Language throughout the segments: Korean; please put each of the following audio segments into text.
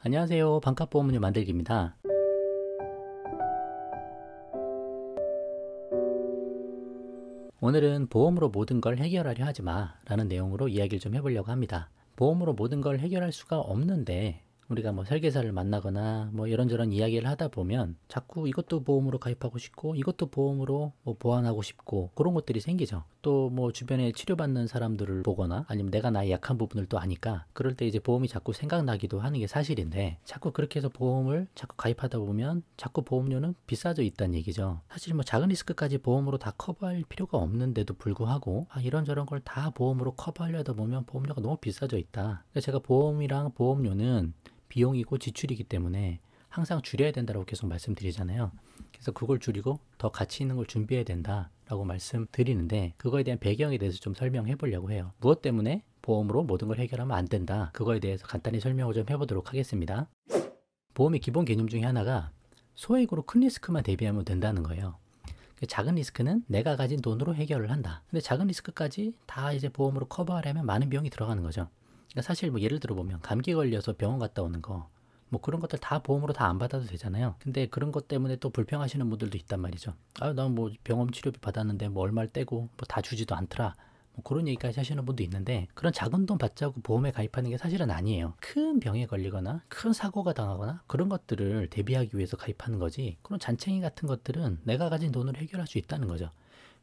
안녕하세요. 반값보험료 만들기입니다. 오늘은 보험으로 모든 걸 해결하려 하지 마 라는 내용으로 이야기를 좀 해보려고 합니다. 보험으로 모든 걸 해결할 수가 없는데 우리가 뭐 설계사를 만나거나 뭐 이런저런 이야기를 하다 보면 자꾸 이것도 보험으로 가입하고 싶고 이것도 보험으로 뭐 보완하고 싶고 그런 것들이 생기죠. 또 뭐 주변에 치료받는 사람들을 보거나 아니면 내가 나의 약한 부분을 또 아니까 그럴 때 이제 보험이 자꾸 생각나기도 하는 게 사실인데, 자꾸 그렇게 해서 보험을 자꾸 가입하다 보면 자꾸 보험료는 비싸져 있다는 얘기죠. 사실 뭐 작은 리스크까지 보험으로 다 커버할 필요가 없는데도 불구하고 이런저런 걸 다 보험으로 커버하려다 보면 보험료가 너무 비싸져 있다. 그래서 제가 보험이랑 보험료는 비용이고 지출이기 때문에 항상 줄여야 된다고 계속 말씀드리잖아요. 그래서 그걸 줄이고 더 가치 있는 걸 준비해야 된다라고 말씀드리는데, 그거에 대한 배경에 대해서 좀 설명해 보려고 해요. 무엇 때문에 보험으로 모든 걸 해결하면 안 된다, 그거에 대해서 간단히 설명을 좀 해보도록 하겠습니다. 보험의 기본 개념 중에 하나가 소액으로 큰 리스크만 대비하면 된다는 거예요. 작은 리스크는 내가 가진 돈으로 해결을 한다. 근데 작은 리스크까지 다 이제 보험으로 커버하려면 많은 비용이 들어가는 거죠. 그러니까 사실 뭐 예를 들어 보면 감기 걸려서 병원 갔다 오는 거, 뭐 그런 것들 다 보험으로 다 안 받아도 되잖아요. 근데 그런 것 때문에 또 불평하시는 분들도 있단 말이죠. 난 뭐 병원 치료비 받았는데 뭐 얼마를 떼고 뭐 다 주지도 않더라, 뭐 그런 얘기까지 하시는 분도 있는데, 그런 작은 돈 받자고 보험에 가입하는 게 사실은 아니에요. 큰 병에 걸리거나 큰 사고가 당하거나 그런 것들을 대비하기 위해서 가입하는 거지, 그런 잔챙이 같은 것들은 내가 가진 돈으로 해결할 수 있다는 거죠.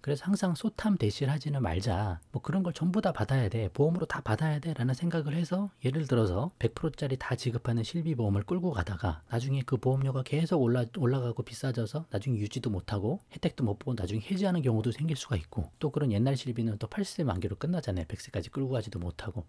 그래서 항상 소탐 대실하지는 말자, 뭐 그런 걸 전부 다 받아야 돼, 보험으로 다 받아야 돼 라는 생각을 해서 예를 들어서 100%짜리 다 지급하는 실비보험을 끌고 가다가 나중에 그 보험료가 계속 올라가고 비싸져서 나중에 유지도 못하고 혜택도 못 보고 나중에 해지하는 경우도 생길 수가 있고, 또 그런 옛날 실비는 또 80세 만기로 끝나잖아요. 100세까지 끌고 가지도 못하고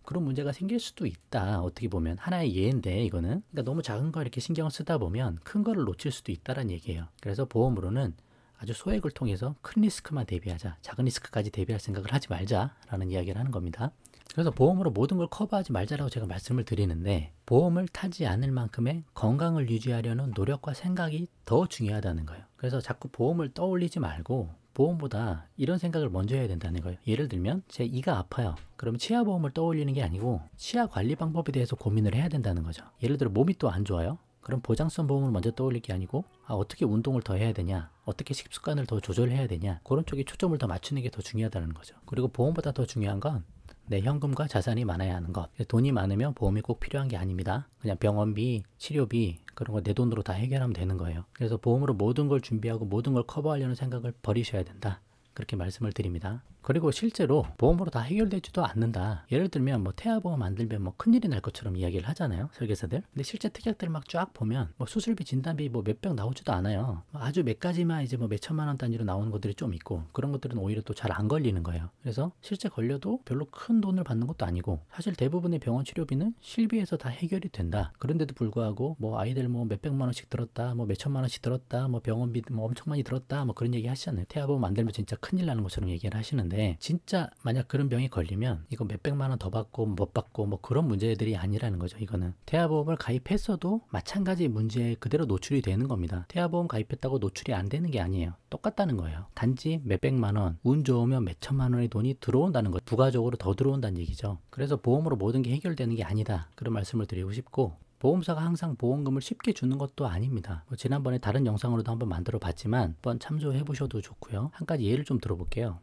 그런 문제가 생길 수도 있다. 어떻게 보면 하나의 예인데, 이거는 그러니까 너무 작은 거 이렇게 신경을 쓰다 보면 큰 거를 놓칠 수도 있다는 얘기예요. 그래서 보험으로는 아주 소액을 통해서 큰 리스크만 대비하자, 작은 리스크까지 대비할 생각을 하지 말자라는 이야기를 하는 겁니다. 그래서 보험으로 모든 걸 커버하지 말자라고 제가 말씀을 드리는데, 보험을 타지 않을 만큼의 건강을 유지하려는 노력과 생각이 더 중요하다는 거예요. 그래서 자꾸 보험을 떠올리지 말고 보험보다 이런 생각을 먼저 해야 된다는 거예요. 예를 들면 제 이가 아파요. 그럼 치아보험을 떠올리는 게 아니고 치아 관리 방법에 대해서 고민을 해야 된다는 거죠. 예를 들어 몸이 또 안 좋아요. 그럼 보장성 보험을 먼저 떠올릴 게 아니고 어떻게 운동을 더 해야 되냐, 어떻게 식습관을 더 조절해야 되냐, 그런 쪽에 초점을 더 맞추는 게 더 중요하다는 거죠. 그리고 보험보다 더 중요한 건 내 현금과 자산이 많아야 하는 것. 돈이 많으면 보험이 꼭 필요한 게 아닙니다. 그냥 병원비, 치료비 그런 거 내 돈으로 다 해결하면 되는 거예요. 그래서 보험으로 모든 걸 준비하고 모든 걸 커버하려는 생각을 버리셔야 된다, 그렇게 말씀을 드립니다. 그리고 실제로 보험으로 다 해결되지도 않는다. 예를 들면 뭐 태아보험 만들면 뭐 큰일이 날 것처럼 이야기를 하잖아요, 설계사들. 근데 실제 특약들 막 쫙 보면 뭐 수술비, 진단비 뭐 몇백 나오지도 않아요. 아주 몇 가지만 이제 뭐 몇천만 원 단위로 나오는 것들이 좀 있고, 그런 것들은 오히려 또 잘 안 걸리는 거예요. 그래서 실제 걸려도 별로 큰 돈을 받는 것도 아니고, 사실 대부분의 병원 치료비는 실비에서 다 해결이 된다. 그런데도 불구하고 뭐 아이들 뭐 몇백만 원씩 들었다, 뭐 몇천만 원씩 들었다, 뭐 병원비 뭐 엄청 많이 들었다, 뭐 그런 얘기 하시잖아요. 태아보험 만들면 진짜 큰일 나는 것처럼 얘기를 하시는데, 진짜 만약 그런 병이 걸리면 이거 몇백만 원 더 받고 못 받고 뭐 그런 문제들이 아니라는 거죠. 이거는 태아보험을 가입했어도 마찬가지 문제에 그대로 노출이 되는 겁니다. 태아보험 가입했다고 노출이 안 되는 게 아니에요. 똑같다는 거예요. 단지 몇백만 원, 운 좋으면 몇천만 원의 돈이 들어온다는 것, 부가적으로 더 들어온다는 얘기죠. 그래서 보험으로 모든 게 해결되는 게 아니다, 그런 말씀을 드리고 싶고, 보험사가 항상 보험금을 쉽게 주는 것도 아닙니다. 지난번에 다른 영상으로도 한번 만들어 봤지만 한번 참조해 보셔도 좋고요. 한 가지 예를 좀 들어볼게요.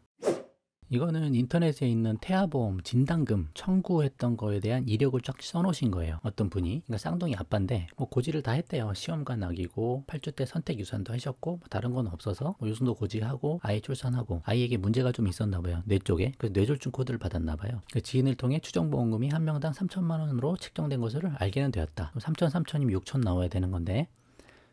이거는 인터넷에 있는 태아보험 진단금 청구했던 거에 대한 이력을 쫙 써놓으신 거예요, 어떤 분이. 그러니까 쌍둥이 아빠인데 뭐 고지를 다 했대요. 시험관 낙이고 8주 때 선택 유산도 하셨고 뭐 다른 건 없어서 뭐 유산도 고지하고 아이 출산하고, 아이에게 문제가 좀 있었나 봐요, 뇌 쪽에. 그래서 뇌졸중 코드를 받았나 봐요. 그 지인을 통해 추정보험금이 한 명당 3천만 원으로 책정된 것을 알게는 되었다. 3,000이면 6천 나와야 되는 건데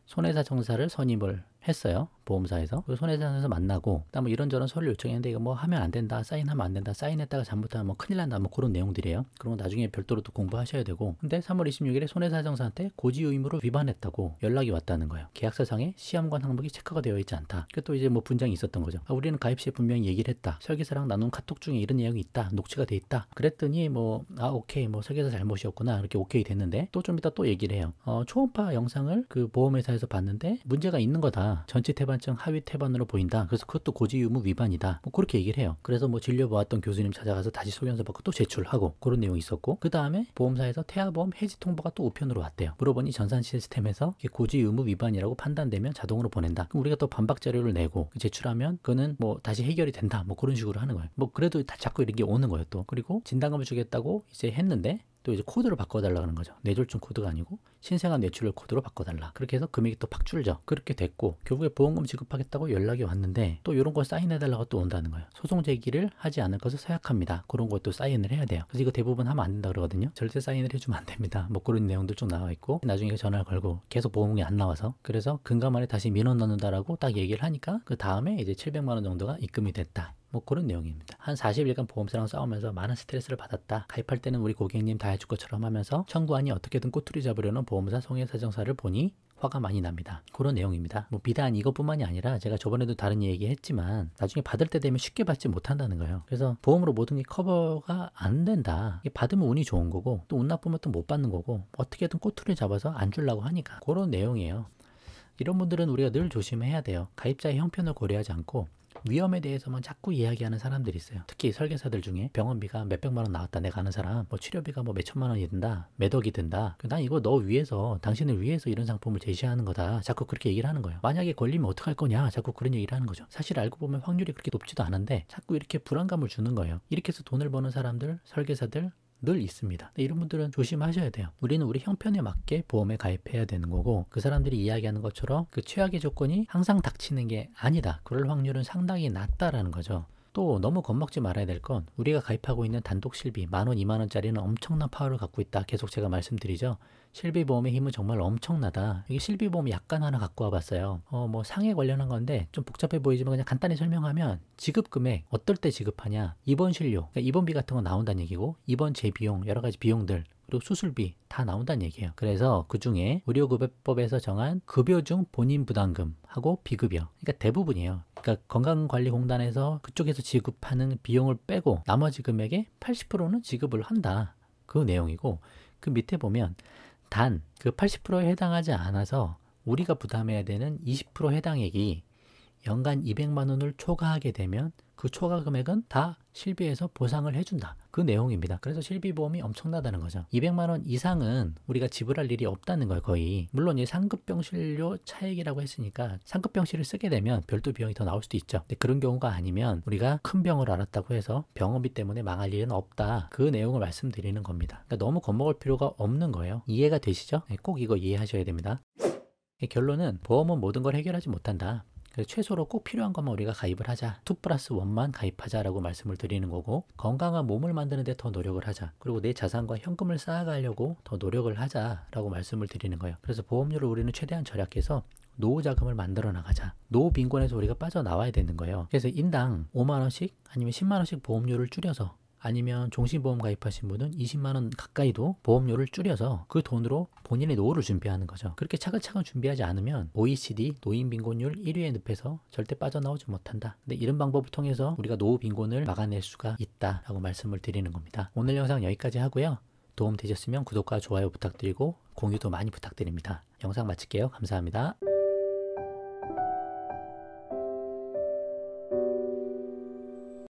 손해사정사를 선임을 했어요, 보험사에서. 그 손해사정사 만나고 뭐 이런저런 서류 요청했는데 이거 뭐 하면 안 된다, 사인하면 안 된다, 사인했다가 잘못하면 뭐 큰일 난다, 뭐 그런 내용들이에요. 그런 거 나중에 별도로 또 공부하셔야 되고. 근데 3월 26일에 손해사정사한테 고지 의무를 위반했다고 연락이 왔다는 거예요. 계약서상에 시험관 항목이 체크가 되어 있지 않다. 또 이제 뭐 분쟁이 있었던 거죠. 우리는 가입 시에 분명히 얘기를 했다, 설계사랑 나눈 카톡 중에 이런 내용이 있다, 녹취가 돼 있다. 그랬더니 뭐 오케이, 뭐 설계사 잘못이었구나, 이렇게 오케이 됐는데 또 좀 이따 또 얘기를 해요. 초음파 영상을 그 보험회사에서 봤는데 문제가 있는 거다, 보니까 전치 태반증 하위 태반으로 보인다. 그래서 그것도 고지 의무 위반이다. 뭐 그렇게 얘기를 해요. 그래서 뭐 진료받았던 교수님 찾아가서 다시 소견서 받고 또 제출하고 그런 내용이 있었고, 그 다음에 보험사에서 태아보험 해지 통보가 또 우편으로 왔대요. 물어보니 전산 시스템에서 고지 의무 위반이라고 판단되면 자동으로 보낸다. 그럼 우리가 또 반박 자료를 내고 제출하면 그거는 뭐 다시 해결이 된다. 뭐 그런 식으로 하는 거예요. 뭐 그래도 다 자꾸 이런 게 오는 거예요 또. 그리고 진단금을 주겠다고 이제 했는데 또 이제 코드를 바꿔달라 그러는 거죠. 뇌졸중 코드가 아니고 신생아 뇌출혈 코드로 바꿔달라. 그렇게 해서 금액이 또 팍 줄죠. 그렇게 됐고 결국에 보험금 지급하겠다고 연락이 왔는데 또 이런 거 사인해달라고 또 온다는 거예요. 소송 제기를 하지 않을 것을 서약합니다. 그런 것도 사인을 해야 돼요. 그래서 이거 대부분 하면 안 된다 그러거든요. 절대 사인을 해주면 안 됩니다. 뭐 그런 내용들 쭉 나와 있고, 나중에 전화를 걸고 계속 보험금이 안 나와서 그래서 금감원에 다시 민원 넣는다라고 딱 얘기를 하니까 그 다음에 이제 700만 원 정도가 입금이 됐다. 뭐 그런 내용입니다. 한 40일간 보험사랑 싸우면서 많은 스트레스를 받았다. 가입할 때는 우리 고객님 다 해줄 것처럼 하면서 청구안이 어떻게든 꼬투리 잡으려는 보험사 송해사정사를 보니 화가 많이 납니다. 그런 내용입니다. 뭐 비단 이것뿐만이 아니라 제가 저번에도 다른 얘기 했지만 나중에 받을 때 되면 쉽게 받지 못한다는 거예요. 그래서 보험으로 모든 게 커버가 안 된다. 받으면 운이 좋은 거고 또 운 나쁘면 또 못 받는 거고 어떻게든 꼬투리 잡아서 안 주려고 하니까 그런 내용이에요. 이런 분들은 우리가 늘 조심해야 돼요. 가입자의 형편을 고려하지 않고 위험에 대해서만 자꾸 이야기하는 사람들이 있어요. 특히 설계사들 중에 병원비가 몇백만 원 나왔다. 내가 아는 사람 뭐 치료비가 뭐 몇천만 원이 든다, 몇 억이 든다. 난 이거 너 위해서, 당신을 위해서 이런 상품을 제시하는 거다. 자꾸 그렇게 얘기를 하는 거예요. 만약에 걸리면 어떡할 거냐, 자꾸 그런 얘기를 하는 거죠. 사실 알고 보면 확률이 그렇게 높지도 않은데 자꾸 이렇게 불안감을 주는 거예요. 이렇게 해서 돈을 버는 사람들, 설계사들 늘 있습니다. 이런 분들은 조심하셔야 돼요. 우리는 우리 형편에 맞게 보험에 가입해야 되는 거고, 그 사람들이 이야기하는 것처럼 그 최악의 조건이 항상 닥치는 게 아니다. 그럴 확률은 상당히 낮다라는 거죠. 또 너무 겁먹지 말아야 될 건 우리가 가입하고 있는 단독 실비 10,000원, 20,000원짜리는 엄청난 파워를 갖고 있다. 계속 제가 말씀드리죠. 실비보험의 힘은 정말 엄청나다. 이게 실비보험 약관 하나 갖고 와봤어요. 뭐 상해 관련한 건데 좀 복잡해 보이지만 그냥 간단히 설명하면 지급 금액, 어떨 때 지급하냐, 입원 진료, 그러니까 입원비 같은 거 나온다는 얘기고, 입원 재비용, 여러 가지 비용들, 그리고 수술비 다 나온다는 얘기예요. 그래서 그 중에 의료급여법에서 정한 급여 중 본인 부담금하고 비급여, 그러니까 대부분이에요. 그러니까 건강관리공단에서 그쪽에서 지급하는 비용을 빼고 나머지 금액의 80%는 지급을 한다. 그 내용이고, 그 밑에 보면 단 그 80%에 해당하지 않아서 우리가 부담해야 되는 20% 해당액이 연간 200만 원을 초과하게 되면 그 초과 금액은 다 실비에서 보상을 해준다. 그 내용입니다. 그래서 실비보험이 엄청나다는 거죠. 200만 원 이상은 우리가 지불할 일이 없다는 거예요, 거의. 물론 이 상급병실료 차액이라고 했으니까 상급병실을 쓰게 되면 별도 비용이 더 나올 수도 있죠. 근데 그런 경우가 아니면 우리가 큰 병을 앓았다고 해서 병원비 때문에 망할 일은 없다. 그 내용을 말씀드리는 겁니다. 그러니까 너무 겁먹을 필요가 없는 거예요. 이해가 되시죠? 꼭 이거 이해하셔야 됩니다. 결론은 보험은 모든 걸 해결하지 못한다. 그래서 최소로 꼭 필요한 것만 우리가 가입을 하자. 2+1만 가입하자라고 말씀을 드리는 거고, 건강한 몸을 만드는 데 더 노력을 하자. 그리고 내 자산과 현금을 쌓아가려고 더 노력을 하자라고 말씀을 드리는 거예요. 그래서 보험료를 우리는 최대한 절약해서 노후 자금을 만들어 나가자. 노후 빈곤에서 우리가 빠져나와야 되는 거예요. 그래서 인당 5만 원씩 아니면 10만 원씩 보험료를 줄여서, 아니면 종신보험 가입하신 분은 20만 원 가까이도 보험료를 줄여서 그 돈으로 본인의 노후를 준비하는 거죠. 그렇게 차근차근 준비하지 않으면 OECD 노인 빈곤율 1위에 늪에서 절대 빠져나오지 못한다. 근데 이런 방법을 통해서 우리가 노후 빈곤을 막아낼 수가 있다라고 말씀을 드리는 겁니다. 오늘 영상 여기까지 하고요. 도움 되셨으면 구독과 좋아요 부탁드리고 공유도 많이 부탁드립니다. 영상 마칠게요. 감사합니다.